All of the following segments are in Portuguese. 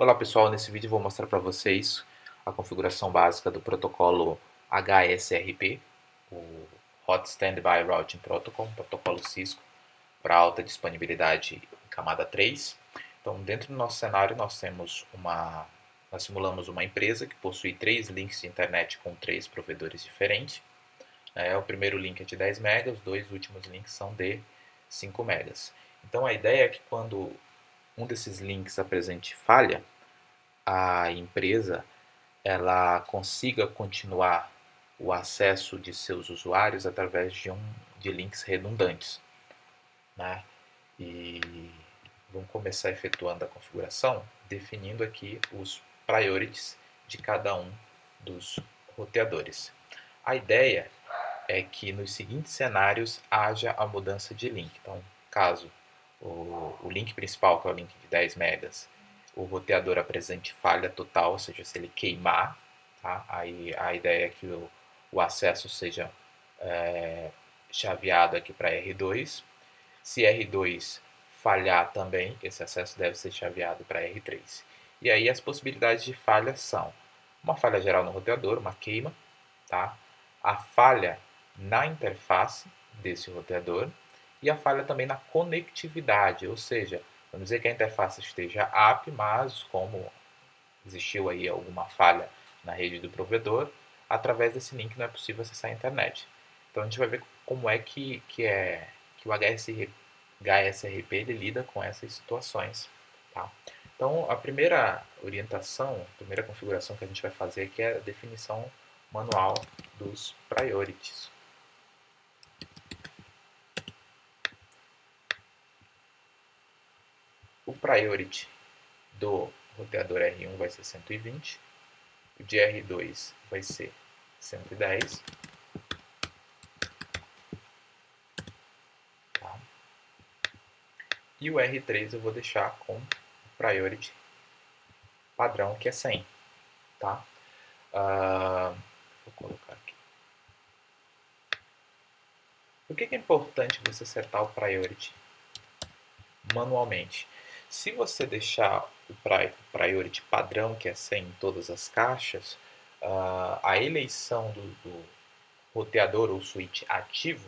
Olá pessoal, nesse vídeo eu vou mostrar para vocês a configuração básica do protocolo HSRP, o Hot Standby Routing Protocol, um protocolo Cisco para alta disponibilidade em camada 3. Então, dentro do nosso cenário, nós simulamos uma empresa que possui 3 links de internet com 3 provedores diferentes. O primeiro link é de 10 MB, os dois últimos links são de 5 MB. Então, a ideia é que quando um desses links apresente falha, a empresa ela consiga continuar o acesso de seus usuários através de links redundantes, né? E vamos começar efetuando a configuração, definindo aqui os priorities de cada um dos roteadores. A ideia é que nos seguintes cenários haja a mudança de link. Então, caso o link principal, que é o link de 10 megas, o roteador apresente falha total, ou seja, se ele queimar, tá? Aí a ideia é que o acesso seja chaveado aqui para R2. Se R2 falhar também, esse acesso deve ser chaveado para R3. E aí as possibilidades de falha são uma falha geral no roteador, uma queima, tá? A falha na interface desse roteador e a falha também na conectividade, ou seja, vamos dizer que a interface esteja up, mas como existiu aí alguma falha na rede do provedor, através desse link não é possível acessar a internet. Então a gente vai ver como é que o HSRP ele lida com essas situações. Tá? Então a primeira orientação, a primeira configuração que a gente vai fazer aqui é a definição manual dos priorities. O priority do roteador R1 vai ser 120, o de R2 vai ser 110. Tá? E o R3 eu vou deixar com o priority padrão, que é 100. Tá? Vou colocar aqui. Por que é importante você acertar o priority manualmente? Se você deixar o priority padrão, que é 100 em todas as caixas, a eleição do roteador ou switch ativo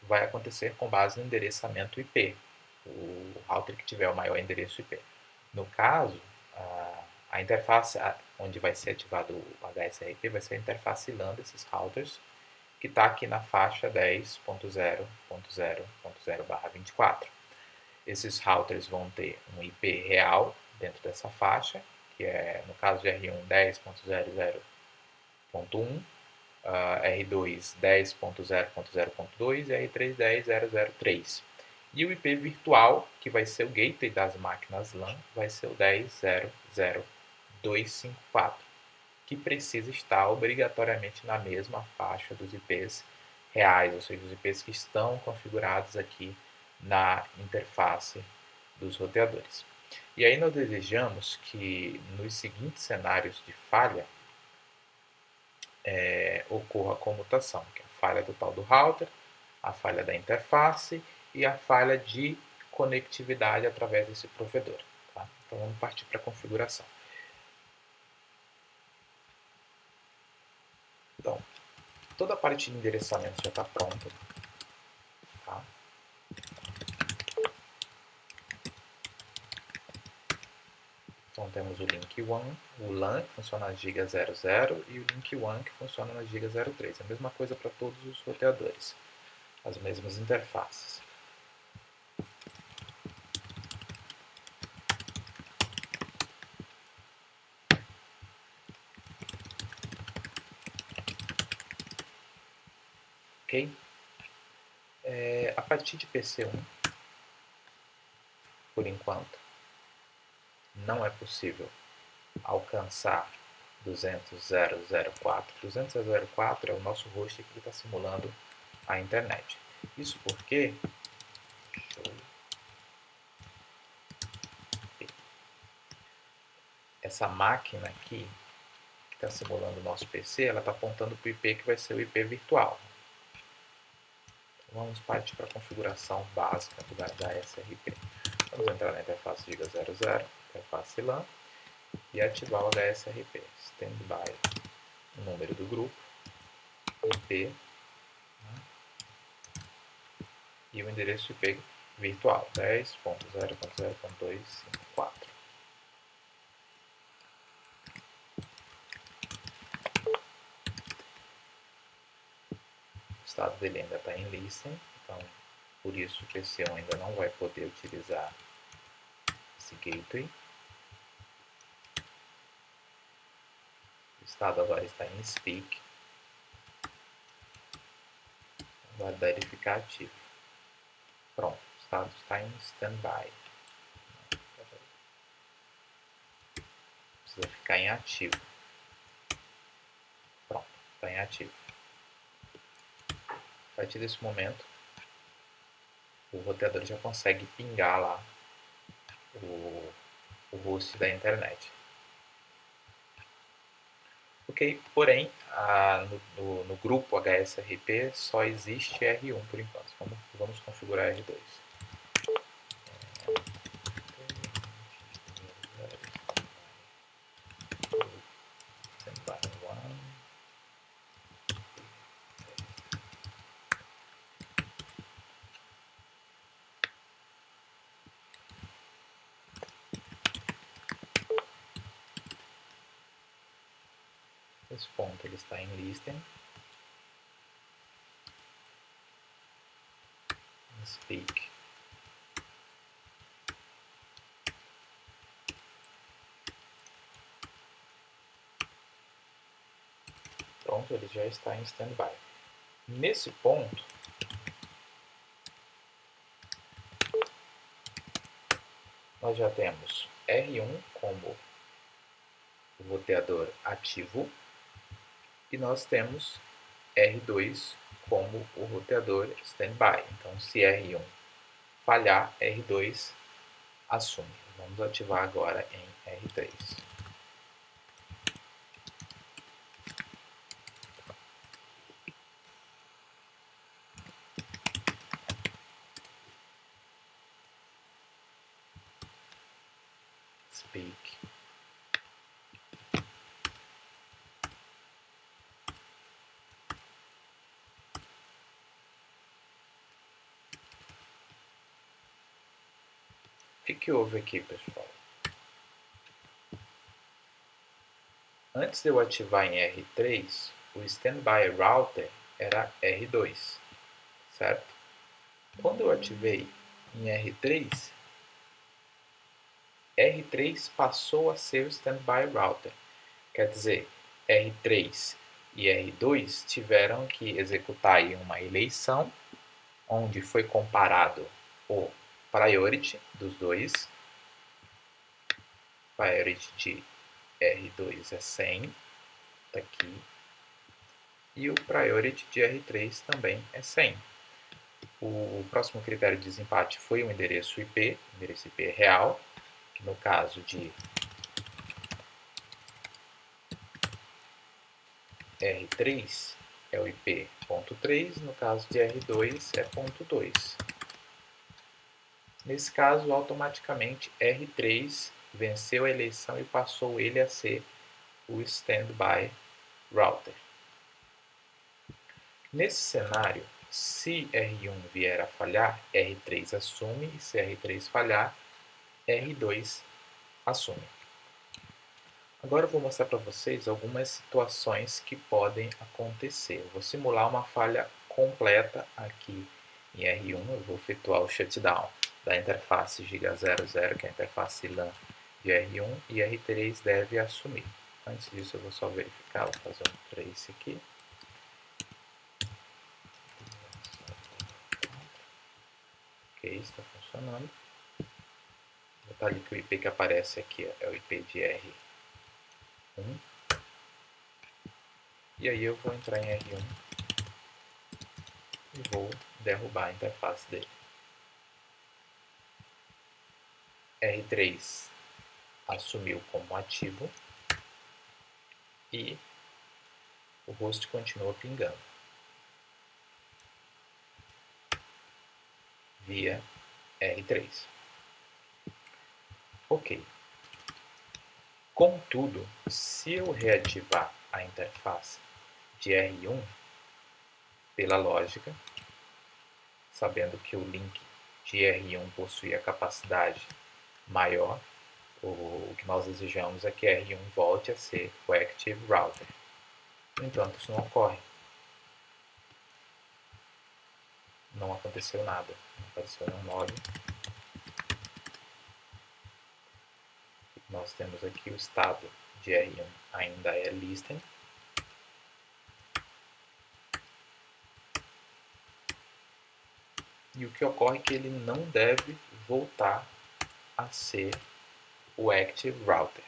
vai acontecer com base no endereçamento IP, o router que tiver o maior endereço IP. No caso, a interface onde vai ser ativado o HSRP vai ser a interface LAN desses routers, que está aqui na faixa 10.0.0.0/24. Esses routers vão ter um IP real dentro dessa faixa, que é, no caso de R1, 10.00.1, R2 10.0.0.2 e R3 10.0.0.3. E o IP virtual, que vai ser o gateway das máquinas LAN, vai ser o 10.0.0.254, que precisa estar obrigatoriamente na mesma faixa dos IPs reais, ou seja, os IPs que estão configurados aqui na interface dos roteadores. E aí nós desejamos que nos seguintes cenários de falha ocorra a comutação, que é a falha total do router, a falha da interface e a falha de conectividade através desse provedor. Tá? Então vamos partir para a configuração. Então, toda a parte de endereçamento já está pronta. Tá? Então temos o link 1, o LAN que funciona na giga 00 e o link 1 que funciona na giga 03. A mesma coisa para todos os roteadores, as mesmas interfaces. Ok? A partir de PC1, por enquanto, não é possível alcançar 200.0.0.4. 200.0.0.4 é o nosso host que está simulando a internet. Isso porque essa máquina aqui que está simulando o nosso PC, ela está apontando para o IP que vai ser o IP virtual. Então, vamos partir para a configuração básica do HSRP. Vamos entrar na interface giga 00, interface LAN, e ativar o HSRP. Standby, o número do grupo, IP, e o endereço IP virtual 10.0.0.254. O estado dele ainda está em listen, então por isso o PC ainda não vai poder utilizar esse gateway. O estado agora está em speak. Aguardar ele ficar ativo. Pronto, o estado está em standby. Precisa ficar em ativo. Pronto, está em ativo. A partir desse momento, o roteador já consegue pingar lá o host da internet. Ok, porém, no grupo HSRP só existe R1 por enquanto. Vamos configurar R2. Esse ponto ele está em listen, speak, pronto, ele já está em standby. Nesse ponto, nós já temos R1 como o roteador ativo e nós temos R2 como o roteador standby. Então, se R1 falhar, R2 assume. Vamos ativar agora em R3. Speak. O que houve aqui, pessoal? Antes de eu ativar em R3, o Standby Router era R2, certo? Quando eu ativei em R3, R3 passou a ser o Standby Router. Quer dizer, R3 e R2 tiveram que executar aí uma eleição, onde foi comparado o priority dos dois. Priority de R2 é 100, está aqui. E o priority de R3 também é 100. O próximo critério de desempate foi o endereço IP real, que no caso de R3 é o IP ponto 3, no caso de R2 é ponto 2. Nesse caso, automaticamente R3 venceu a eleição e passou ele a ser o Standby Router. Nesse cenário, se R1 vier a falhar, R3 assume, e se R3 falhar, R2 assume. Agora eu vou mostrar para vocês algumas situações que podem acontecer. Eu vou simular uma falha completa aqui em R1, eu vou efetuar o shutdown da interface Giga00, que é a interface LAN de R1, e R3 deve assumir. Antes disso eu vou só verificar, vou fazer um trace aqui. Ok, está funcionando. Detalhe que o IP que aparece aqui é o IP de R1. E aí eu vou entrar em R1 e vou derrubar a interface dele. R3 assumiu como ativo e o host continua pingando via R3. Ok. Contudo, se eu reativar a interface de R1, pela lógica, sabendo que o link de R1 possui a capacidade maior, o que nós desejamos é que R1 volte a ser o Active Router. No entanto, isso não ocorre. Não aconteceu nada. Não apareceu nenhum log. Nós temos aqui o estado de R1 ainda é Listen. E o que ocorre é que ele não deve voltar a ser o Active Router.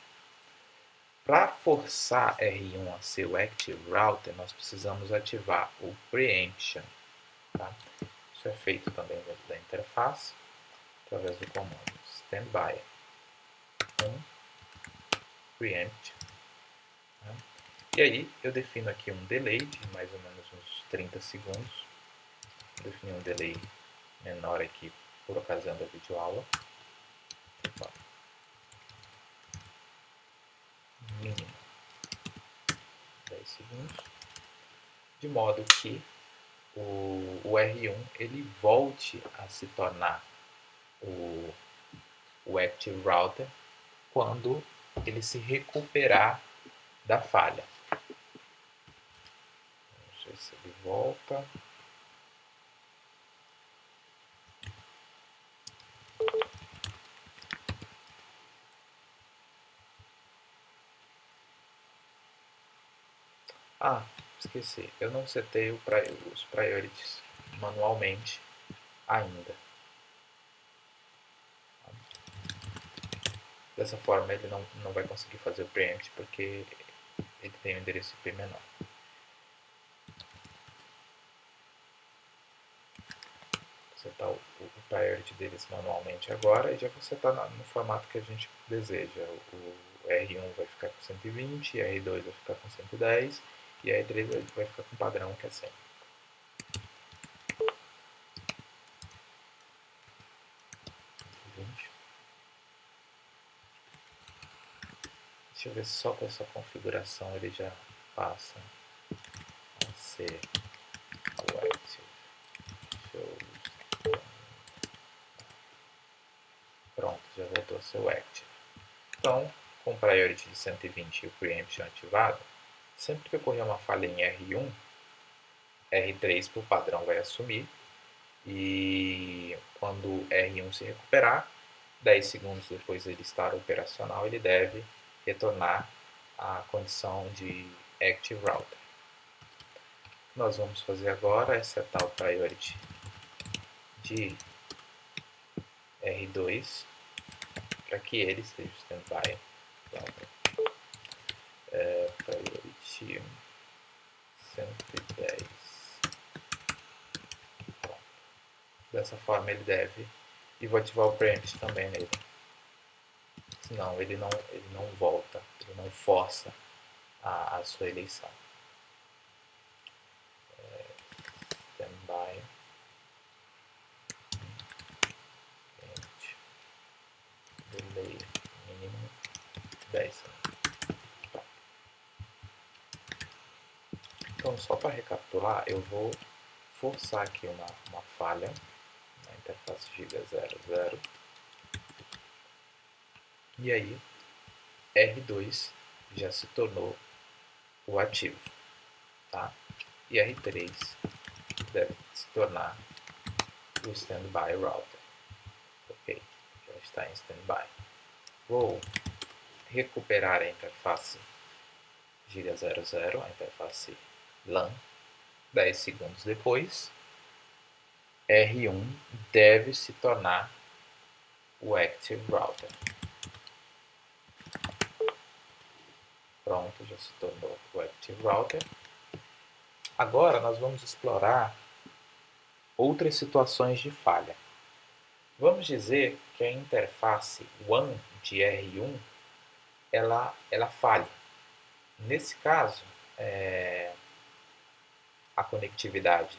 Para forçar R1 a ser o Active Router, nós precisamos ativar o Preemption. Tá? Isso é feito também dentro da interface, através do comando standby preempt. Tá? E aí eu defino aqui um delay de mais ou menos uns 30 segundos. Vou definir um delay menor aqui por ocasião da videoaula. Mínimo 10 segundos. De modo que o R1 ele volte a se tornar o Active Router quando ele se recuperar da falha. Vamos ver se ele volta. Ah, esqueci. Eu não setei os priorities manualmente ainda. Dessa forma ele não vai conseguir fazer o preempt porque ele tem um endereço IP menor. Vou setar o priority deles manualmente agora e já vou setar no formato que a gente deseja. O R1 vai ficar com 120, R2 vai ficar com 110 e R3 vai ficar com o padrão que é 100. Deixa eu ver se só com essa configuração ele já passa a ser o Active. Pronto, já voltou a ser o Active. Então, com o Priority de 120 e o Preemption ativado, sempre que ocorrer uma falha em R1, R3 por padrão vai assumir e quando R1 se recuperar, 10 segundos depois dele estar operacional, ele deve retornar à condição de Active Router. O que nós vamos fazer agora é setar o Priority de R2 para que ele esteja standby. Priority 110. Pronto. Dessa forma ele deve. E vou ativar o preempt também nele. Senão ele não volta, ele não força a sua eleição. Standby. Delay mínimo 10 segundos. Então, só para recapitular, eu vou forçar aqui uma falha na interface giga 00. E aí, R2 já se tornou o ativo, tá? E R3 deve se tornar o standby router. Ok, já está em standby. Vou recuperar a interface giga 00, a interface LAN. 10 segundos depois, R1 deve se tornar o Active Router. Pronto, já se tornou o Active Router. Agora nós vamos explorar outras situações de falha. Vamos dizer que a interface WAN de R1 ela falha. Nesse caso, a conectividade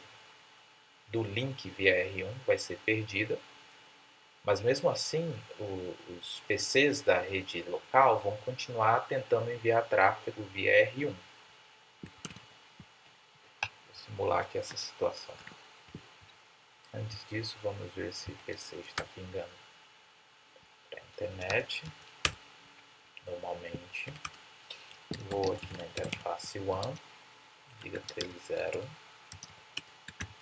do link via R1 vai ser perdida Mas mesmo assim, os PCs da rede local vão continuar tentando enviar tráfego via R1. Vou simular aqui essa situação. Antes disso, vamos ver se o PC está pingando para a internet. Normalmente, vou aqui na interface WAN, diga 3.0,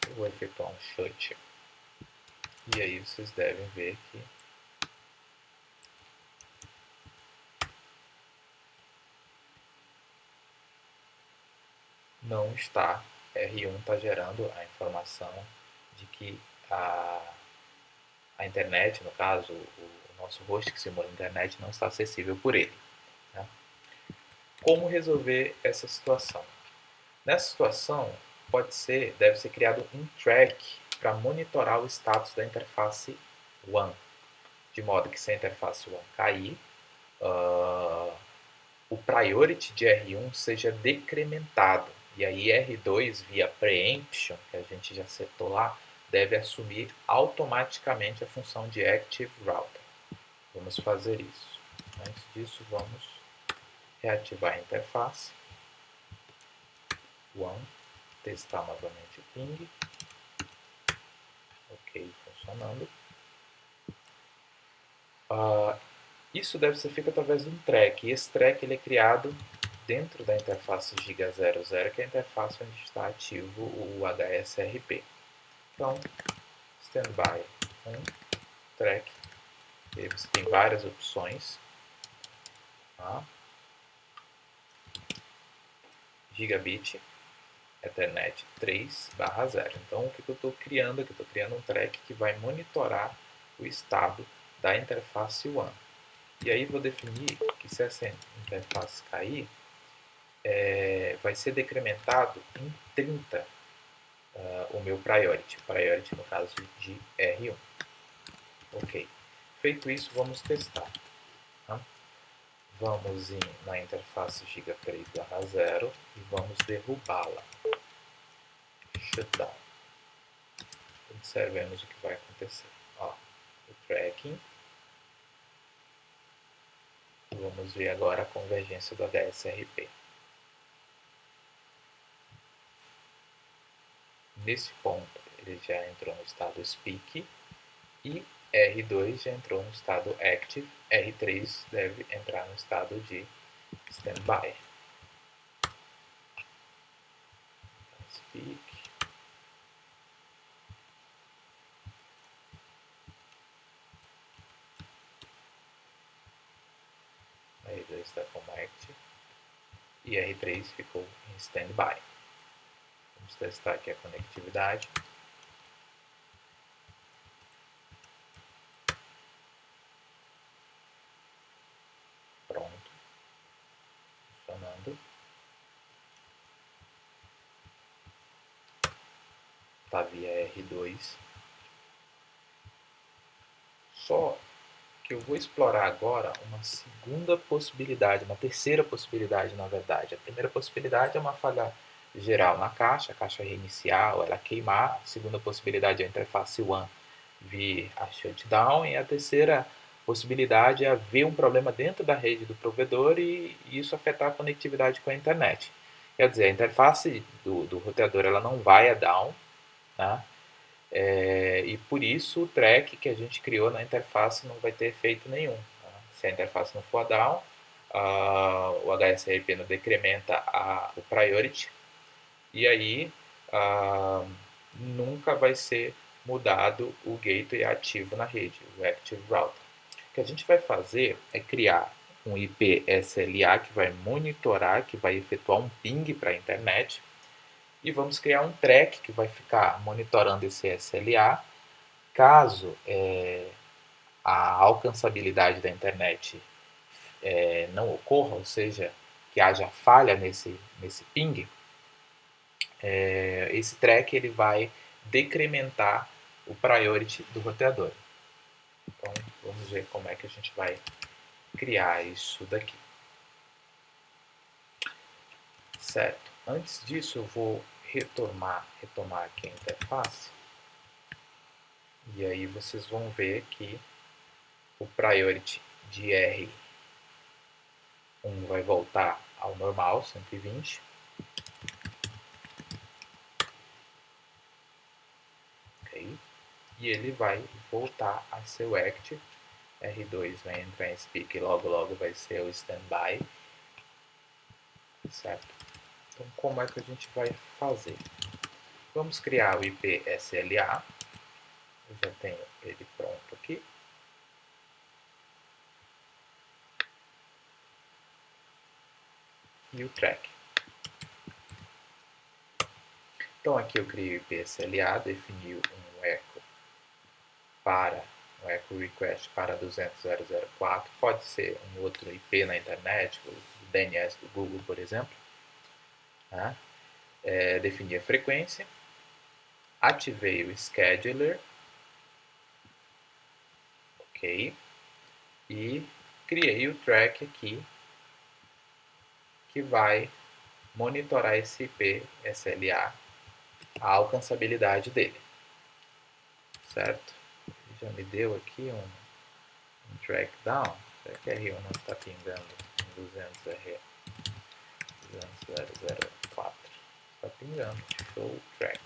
eu vou efetuar um shut. E aí vocês devem ver que não está, R1 está gerando a informação de que a internet, no caso, o nosso host que simula a internet, não está acessível por ele. Né? Como resolver essa situação? Nessa situação, deve ser criado um track para monitorar o status da interface WAN, de modo que se a interface WAN cair, o priority de R1 seja decrementado. E aí R2, via preemption, que a gente já setou lá, deve assumir automaticamente a função de Active Router. Vamos fazer isso. Antes disso, vamos reativar a interface. WAN, testar novamente o ping. Ok, funcionando. Isso deve ser feito através de um track. E esse track ele é criado dentro da interface Giga00, que é a interface onde está ativo o HSRP. Então, standby track. E aí você tem várias opções. Tá? Gigabit Ethernet 3/0. Então, o que eu estou criando aqui? Estou criando um track que vai monitorar o estado da interface WAN. E aí vou definir que se essa interface cair, vai ser decrementado em 30 o meu priority. Priority no caso de R1. Ok. Feito isso, vamos testar. Tá? Vamos na interface Giga 3/0 e vamos derrubá-la. Shutdown. Observemos o que vai acontecer. Ó, o tracking. Vamos ver agora a convergência do HSRP. Nesse ponto, ele já entrou no estado Speak e R2 já entrou no estado Active. R3 deve entrar no estado de Standby. Speak. R2 está como Active e R3 ficou em Standby. Vamos testar aqui a conectividade. Pronto. Funcionando. Está via R2. Só que eu vou explorar agora uma segunda possibilidade, uma terceira possibilidade, na verdade. A primeira possibilidade é uma falha geral na caixa, a caixa reiniciar ou ela queimar. A segunda possibilidade é a interface WAN vir a shutdown. E a terceira possibilidade é haver um problema dentro da rede do provedor e isso afetar a conectividade com a internet. Quer dizer, a interface do roteador ela não vai a down, né? E por isso o track que a gente criou na interface não vai ter efeito nenhum. Tá? Se a interface não for down, o HSRP não decrementa o priority e aí nunca vai ser mudado o gateway ativo na rede, o Active Router. O que a gente vai fazer é criar um IP SLA que vai monitorar, que vai efetuar um ping para a internet e vamos criar um track que vai ficar monitorando esse SLA. Caso a alcançabilidade da internet não ocorra, ou seja, que haja falha nesse ping, esse track ele vai decrementar o priority do roteador. Então, vamos ver como é que a gente vai criar isso daqui. Certo. Antes disso, eu vou retomar aqui a interface. E aí vocês vão ver que o priority de R1 vai voltar ao normal, 120. Ok? E ele vai voltar a ser o active. R2 vai entrar em speak e logo vai ser o standby. Certo? Então, como é que a gente vai fazer? Vamos criar o IP SLA. Eu já tenho ele pronto aqui. E o track. Então, aqui eu criei o IP SLA, defini um echo request para 200.0.0.4. Pode ser um outro IP na internet, o DNS do Google, por exemplo. Tá? Defini a frequência. Ativei o scheduler. Ok. E criei o track aqui que vai monitorar esse IP SLA, a alcançabilidade dele. Certo? Já me deu aqui um track down. Será que R1 não está pingando em 200.0.0.4? Está pingando. Show track.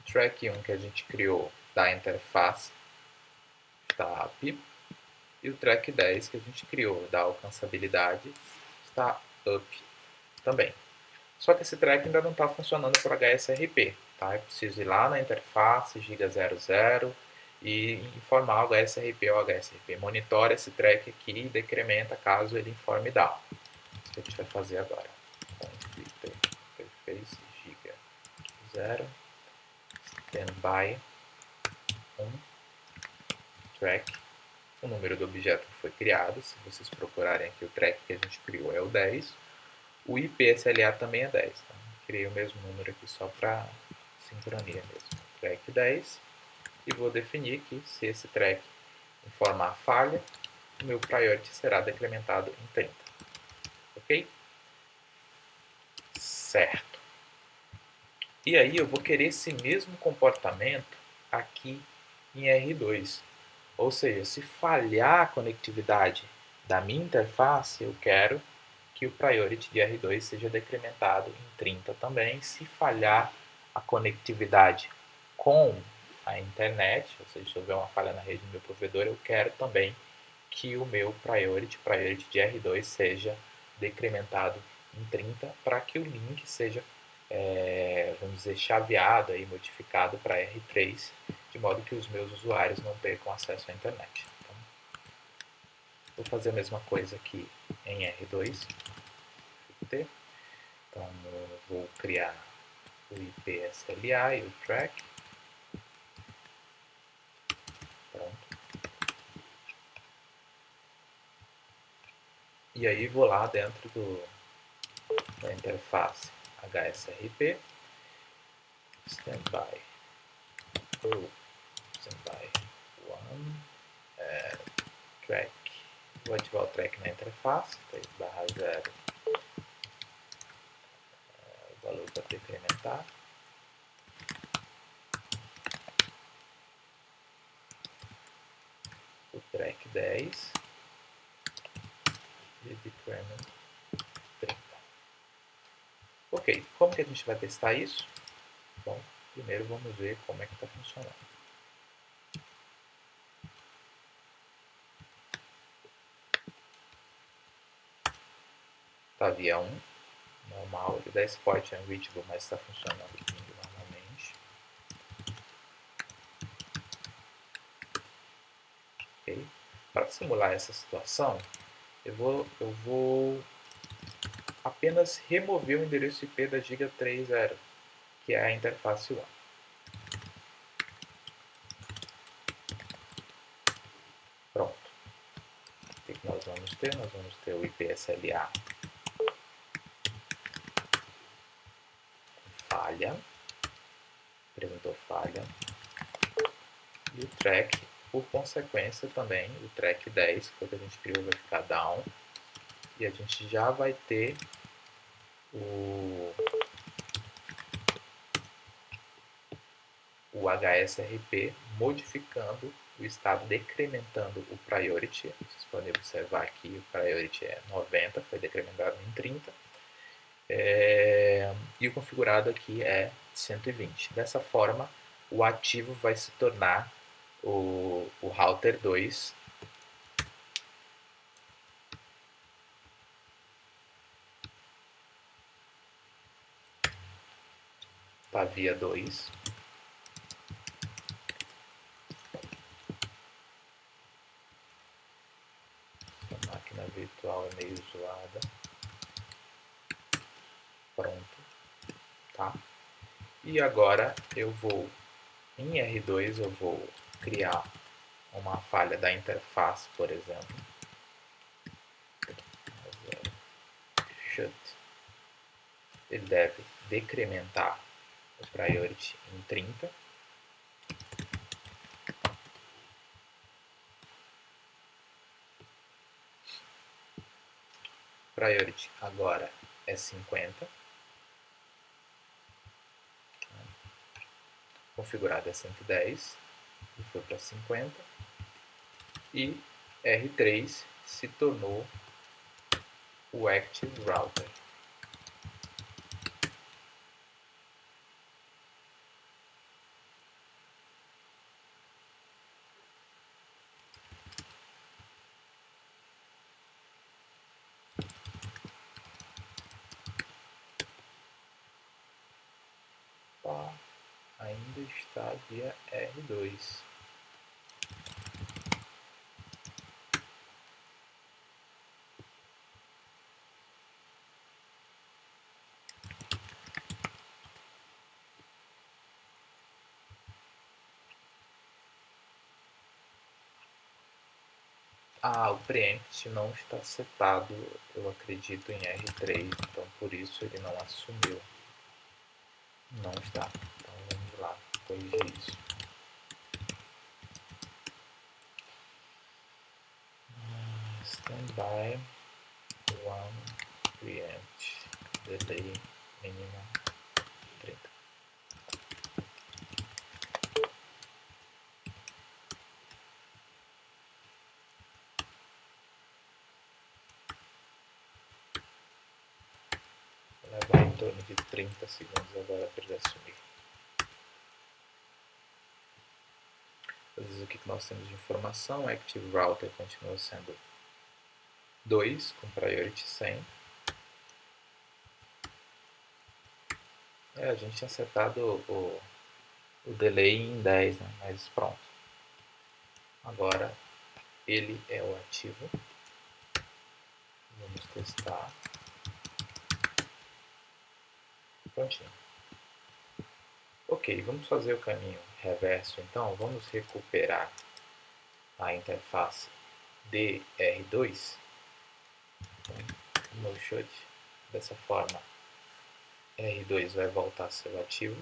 Track 1 que a gente criou da interface está up. E o track 10 que a gente criou da alcançabilidade está up também. Só que esse track ainda não está funcionando para HSRP. Tá? Eu preciso ir lá na interface giga00 e informar o HSRP ou HSRP. Monitora esse track aqui e decrementa caso ele informe down. Isso que a gente vai fazer agora. Interface giga 0 standby 1 track. O número do objeto que foi criado. Se vocês procurarem aqui, o track que a gente criou é o 10. O IP SLA também é 10. Tá? Criei o mesmo número aqui só para sincronia mesmo. Track 10. E vou definir que se esse track informar falha, o meu priority será decrementado em 30. Ok? Certo. E aí eu vou querer esse mesmo comportamento aqui em R2. Ou seja, se falhar a conectividade da minha interface, eu quero que o priority de R2 seja decrementado em 30 também. Se falhar a conectividade com a internet, ou seja, se houver uma falha na rede do meu provedor, eu quero também que o meu priority de R2 seja decrementado em 30 para que o link seja, vamos dizer, chaveado, aí, modificado para R3, de modo que os meus usuários não percam acesso à internet. Então, vou fazer a mesma coisa aqui em R2. Então, eu vou criar o IP SLA e o track. Pronto. E aí vou lá dentro da interface HSRP, standby 1, track. Vou ativar o track na interface, 3/0, o valor para decrementar. O track 10 e decrement 30. Ok, como que a gente vai testar isso? Bom, primeiro vamos ver como é que está funcionando. Tá via 1, normal, ele dá export unreachable, mas está funcionando normalmente. Okay? Para simular essa situação, eu vou apenas remover o endereço IP da giga 3.0, que é a interface 1. Pronto. O que nós vamos ter? Nós vamos ter o IP SLA falha, apresentou falha, e o track, por consequência também, o track 10, que é o que a gente criou, vai ficar down, e a gente já vai ter o o HSRP modificando o estado, decrementando o priority. Vocês podem observar aqui o priority é 90, foi decrementado em 30. E o configurado aqui é 120. Dessa forma, o ativo vai se tornar o router 2 pavia 2. A máquina virtual é meio zoada. Pronto, tá? E agora eu vou, em R2 eu vou criar uma falha da interface, por exemplo. Should. Ele deve decrementar o priority em 30. Priority agora é 50. Configurado é 110 e foi para 50. E R3 se tornou o Active Router. Ainda está via R2. O preempt não está setado, eu acredito, em R3, então por isso ele não assumiu. Não está. Então vamos lá, corrigir isso. Standby one preempt delay minimum 30. Vai levar em torno de 30 segundos agora para ele assumir. Às vezes o que nós temos de informação? Active Router continua sendo 2 com priority 100. A gente tinha setado o delay em 10, né? Mas pronto. Agora ele é o ativo. Vamos testar. Prontinho. Ok, vamos fazer o caminho reverso então. Vamos recuperar a interface DR2. No should. Dessa forma, R2 vai voltar a ser o ativo.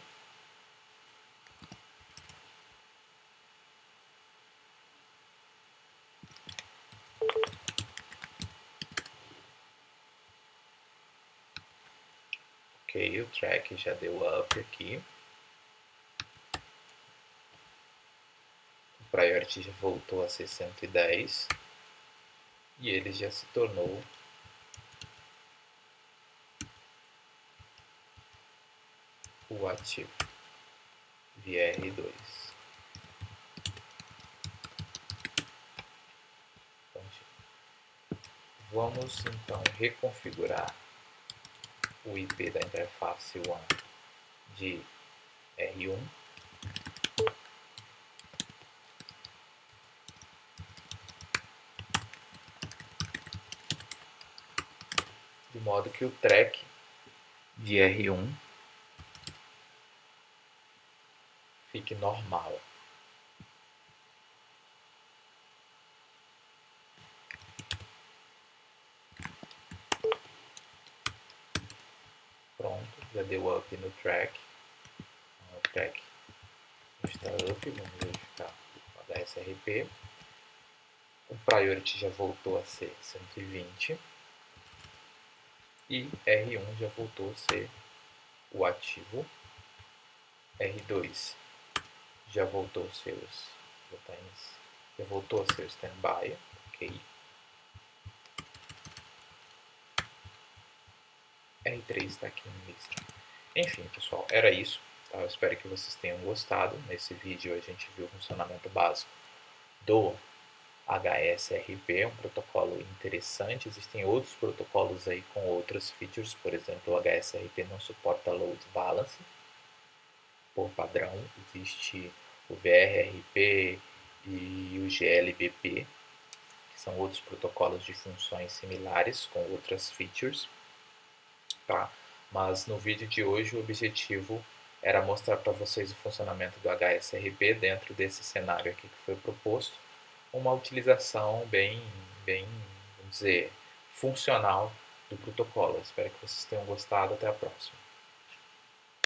Ok, o track já deu up aqui. O priority já voltou a ser 110. E ele já se tornou o ativo via R2. Vamos então reconfigurar o IP da interface WAN de R1. De modo que o track de R1 fique normal. Pronto, já deu up no track. O track está up, vamos verificar o HSRP. O priority já voltou a ser 120. E R1 já voltou a ser o ativo. R2 já voltou seus botões, já voltou a seu standby, ok. R3 está aqui no lista. Enfim, pessoal, era isso. Tá? Eu espero que vocês tenham gostado. Nesse vídeo a gente viu o funcionamento básico do HSRP, um protocolo interessante. Existem outros protocolos aí com outras features, por exemplo, o HSRP não suporta load balance. Por padrão, existe o VRRP e o GLBP, que são outros protocolos de funções similares com outras features. Tá? Mas no vídeo de hoje o objetivo era mostrar para vocês o funcionamento do HSRP dentro desse cenário aqui que foi proposto, uma utilização bem, vamos dizer, funcional do protocolo. Espero que vocês tenham gostado. Até a próxima.